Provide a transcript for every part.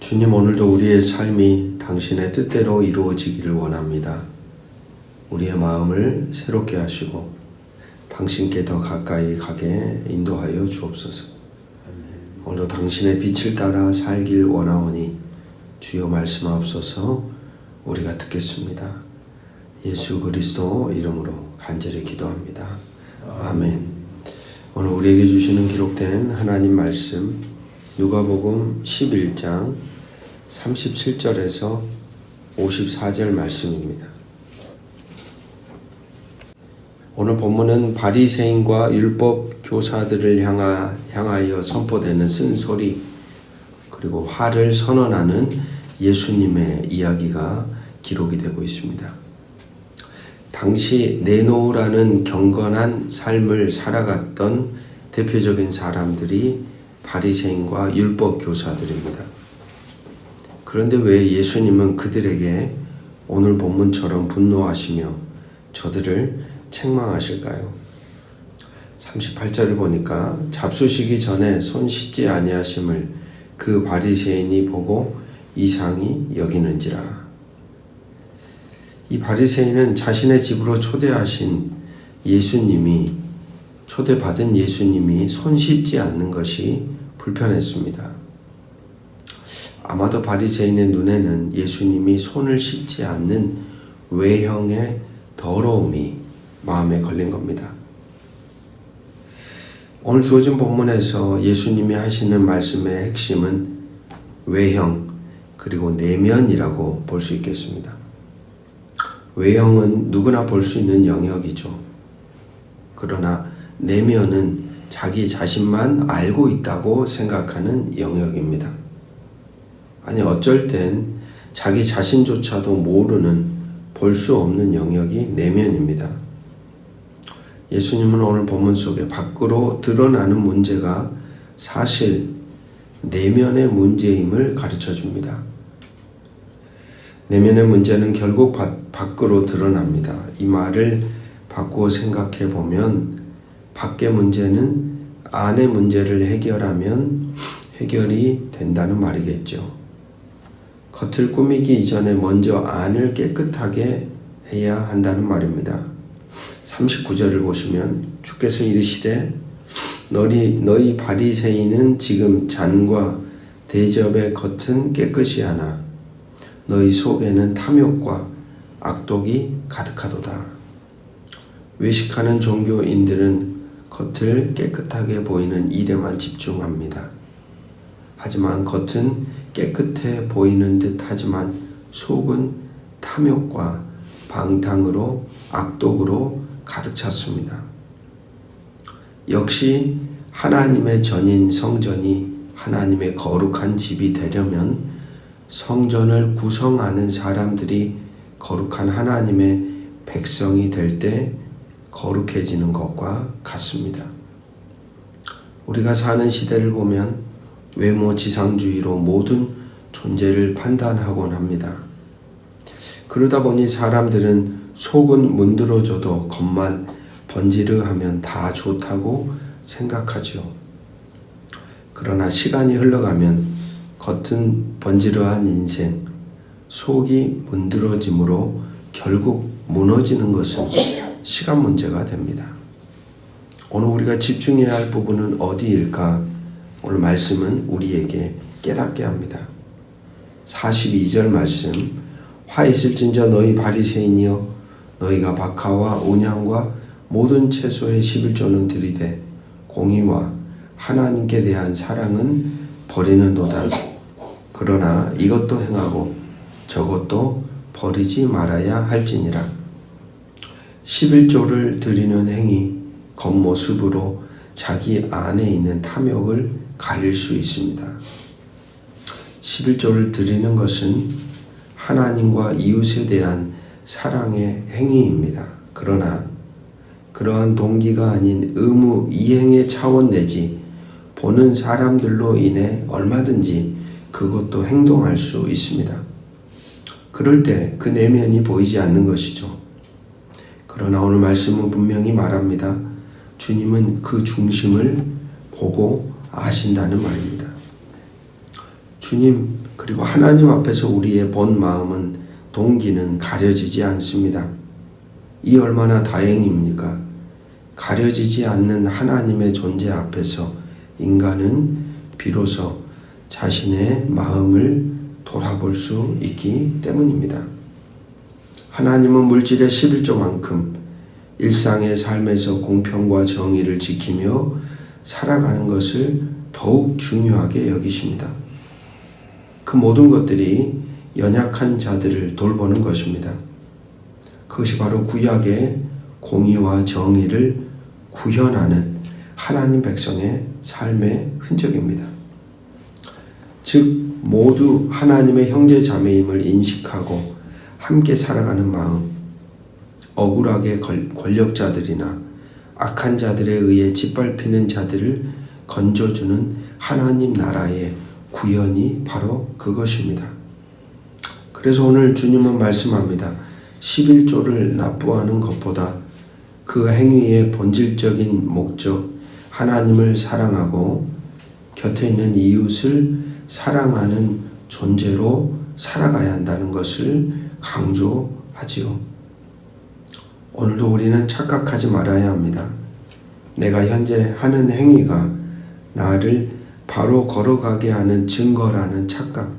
주님, 오늘도 우리의 삶이 당신의 뜻대로 이루어지기를 원합니다. 우리의 마음을 새롭게 하시고 당신께 더 가까이 가게 인도하여 주옵소서. 오늘도 당신의 빛을 따라 살길 원하오니 주여 말씀하옵소서. 우리가 듣겠습니다. 예수 그리스도 이름으로 간절히 기도합니다. 아멘. 오늘 우리에게 주시는 기록된 하나님 말씀 누가복음 11장 37절에서 54절 말씀입니다. 오늘 본문은 바리새인과 율법 교사들을 향하여 선포되는 쓴소리 그리고 화를 선언하는 예수님의 이야기가 기록이 되고 있습니다. 당시 내놓으라는 경건한 삶을 살아갔던 대표적인 사람들이 바리새인과 율법 교사들입니다. 그런데 왜 예수님은 그들에게 오늘 본문처럼 분노하시며 저들을 책망하실까요? 38절을 보니까 잡수시기 전에 손 씻지 아니하심을 그 바리새인이 보고 이상히 여기는지라. 이 바리새인은 자신의 집으로 초대받은 예수님이 손 씻지 않는 것이 불편했습니다. 아마도 바리새인의 눈에는 예수님이 손을 씻지 않는 외형의 더러움이 마음에 걸린 겁니다. 오늘 주어진 본문에서 예수님이 하시는 말씀의 핵심은 외형 그리고 내면이라고 볼 수 있겠습니다. 외형은 누구나 볼 수 있는 영역이죠. 그러나 내면은 자기 자신만 알고 있다고 생각하는 영역입니다. 아니 어쩔 땐 자기 자신조차도 모르는 볼 수 없는 영역이 내면입니다. 예수님은 오늘 본문 속에 밖으로 드러나는 문제가 사실 내면의 문제임을 가르쳐 줍니다. 내면의 문제는 결국 밖으로 드러납니다. 이 말을 바꾸어 생각해 보면 밖의 문제는 안의 문제를 해결하면 해결이 된다는 말이겠죠. 겉을 꾸미기 이전에 먼저 안을 깨끗하게 해야 한다는 말입니다. 39절을 보시면 주께서 이르시되 너희 바리새인은 지금 잔과 대접의 겉은 깨끗이 하나 너희 속에는 탐욕과 악독이 가득하도다. 외식하는 종교인들은 겉을 깨끗하게 보이는 일에만 집중합니다. 하지만 겉은 깨끗해 보이는 듯 하지만 속은 탐욕과 방탕으로 악독으로 가득 찼습니다. 역시 하나님의 전인 성전이 하나님의 거룩한 집이 되려면 성전을 구성하는 사람들이 거룩한 하나님의 백성이 될 때 거룩해지는 것과 같습니다. 우리가 사는 시대를 보면 외모 지상주의로 모든 존재를 판단하곤 합니다. 그러다 보니 사람들은 속은 문드러져도 겉만 번지르하면 다 좋다고 생각하죠. 그러나 시간이 흘러가면 겉은 번지르한 인생, 속이 문드러짐으로 결국 무너지는 것은 시간 문제가 됩니다. 오늘 우리가 집중해야 할 부분은 어디일까? 오늘 말씀은 우리에게 깨닫게 합니다. 42절 말씀 화 있을진저 너희 바리새인이여 너희가 박하와 온향과 모든 채소의 11조는 들이되 공의와 하나님께 대한 사랑은 버리는도다. 그러나 이것도 행하고 저것도 버리지 말아야 할지니라. 11조를 드리는 행위 겉모습으로 자기 안에 있는 탐욕을 가릴 수 있습니다. 11조를 드리는 것은 하나님과 이웃에 대한 사랑의 행위입니다. 그러나 그러한 동기가 아닌 의무 이행의 차원 내지 보는 사람들로 인해 얼마든지 그것도 행동할 수 있습니다. 그럴 때 그 내면이 보이지 않는 것이죠. 그러나 오늘 말씀은 분명히 말합니다. 주님은 그 중심을 보고 아신다는 말입니다. 주님 그리고 하나님 앞에서 우리의 본 마음은 동기는 가려지지 않습니다. 이 얼마나 다행입니까? 가려지지 않는 하나님의 존재 앞에서 인간은 비로소 자신의 마음을 돌아볼 수 있기 때문입니다. 하나님은 물질의 11조만큼 일상의 삶에서 공평과 정의를 지키며 살아가는 것을 더욱 중요하게 여기십니다. 그 모든 것들이 연약한 자들을 돌보는 것입니다. 그것이 바로 구약의 공의와 정의를 구현하는 하나님 백성의 삶의 흔적입니다. 즉 모두 하나님의 형제 자매임을 인식하고 함께 살아가는 마음, 억울하게 권력자들이나 악한 자들에 의해 짓밟히는 자들을 건져주는 하나님 나라의 구현이 바로 그것입니다. 그래서 오늘 주님은 말씀합니다. 11조를 납부하는 것보다 그 행위의 본질적인 목적, 하나님을 사랑하고 곁에 있는 이웃을 사랑하는 존재로 살아가야 한다는 것을 강조하지요. 오늘도 우리는 착각하지 말아야 합니다. 내가 현재 하는 행위가 나를 바로 걸어가게 하는 증거라는 착각,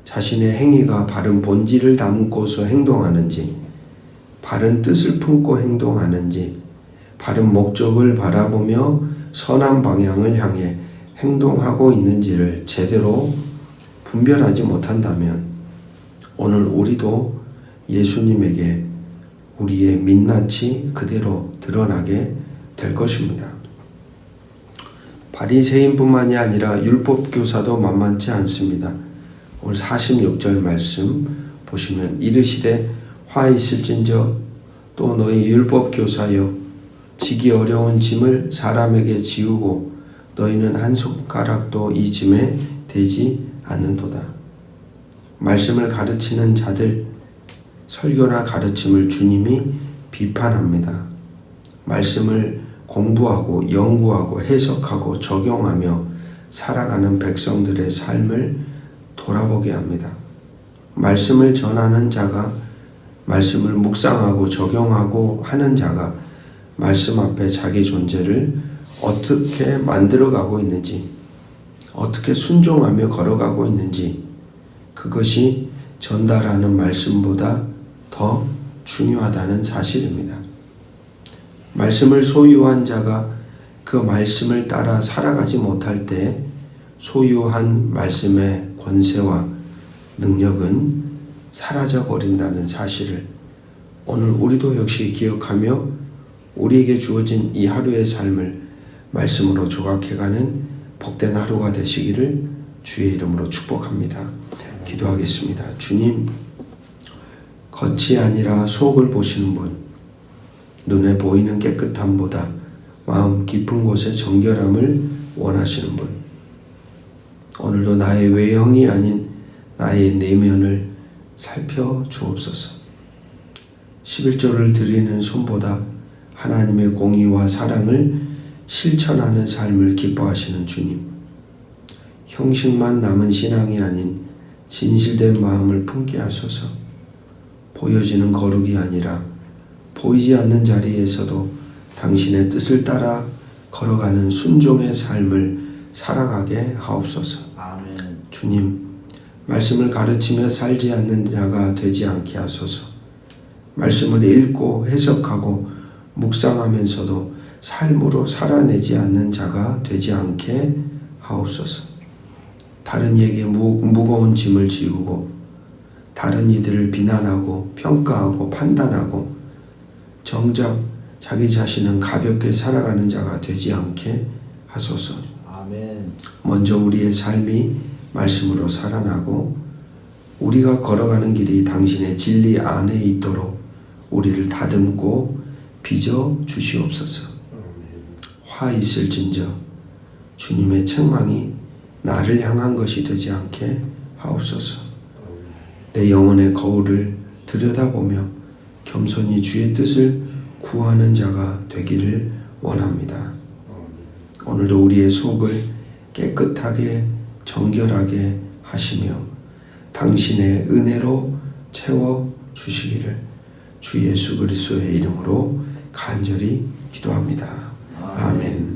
자신의 행위가 바른 본질을 담고서 행동하는지, 바른 뜻을 품고 행동하는지, 바른 목적을 바라보며 선한 방향을 향해 행동하고 있는지를 제대로 분별하지 못한다면 오늘 우리도 예수님에게 우리의 민낯이 그대로 드러나게 될 것입니다. 바리새인뿐만이 아니라 율법교사도 만만치 않습니다. 오늘 46절 말씀 보시면 이르시되 화 있을진저 또 너희 율법교사여 지기 어려운 짐을 사람에게 지우고 너희는 한 손가락도 이 짐에 대지 않는도다. 말씀을 가르치는 자들, 설교나 가르침을 주님이 비판합니다. 말씀을 공부하고 연구하고 해석하고 적용하며 살아가는 백성들의 삶을 돌아보게 합니다. 말씀을 전하는 자가, 말씀을 묵상하고 적용하고 하는 자가 말씀 앞에 자기 존재를 어떻게 만들어가고 있는지, 어떻게 순종하며 걸어가고 있는지, 그것이 전달하는 말씀보다 더 중요하다는 사실입니다. 말씀을 소유한 자가 그 말씀을 따라 살아가지 못할 때 소유한 말씀의 권세와 능력은 사라져버린다는 사실을 오늘 우리도 역시 기억하며 우리에게 주어진 이 하루의 삶을 말씀으로 조각해가는 복된 하루가 되시기를 주의 이름으로 축복합니다. 기도하겠습니다. 주님, 겉이 아니라 속을 보시는 분, 눈에 보이는 깨끗함보다 마음 깊은 곳의 정결함을 원하시는 분, 오늘도 나의 외형이 아닌 나의 내면을 살펴주옵소서. 11조를 드리는 손보다 하나님의 공의와 사랑을 실천하는 삶을 기뻐하시는 주님, 형식만 남은 신앙이 아닌 진실된 마음을 품게 하소서. 보여지는 거룩이 아니라 보이지 않는 자리에서도 당신의 뜻을 따라 걸어가는 순종의 삶을 살아가게 하옵소서. 아멘. 주님, 말씀을 가르치며 살지 않는 자가 되지 않게 하소서. 말씀을 읽고 해석하고 묵상하면서도 삶으로 살아내지 않는 자가 되지 않게 하옵소서. 다른 이에게 무거운 짐을 지우고 다른 이들을 비난하고 평가하고 판단하고 정작 자기 자신은 가볍게 살아가는 자가 되지 않게 하소서. 아멘. 먼저 우리의 삶이 말씀으로 살아나고 우리가 걸어가는 길이 당신의 진리 안에 있도록 우리를 다듬고 빚어 주시옵소서. 화 있을진저 주님의 책망이 나를 향한 것이 되지 않게 하옵소서. 내 영혼의 거울을 들여다보며 겸손히 주의 뜻을 구하는 자가 되기를 원합니다. 오늘도 우리의 속을 깨끗하게 정결하게 하시며 당신의 은혜로 채워 주시기를 주 예수 그리스도의 이름으로 간절히 기도합니다. 아멘.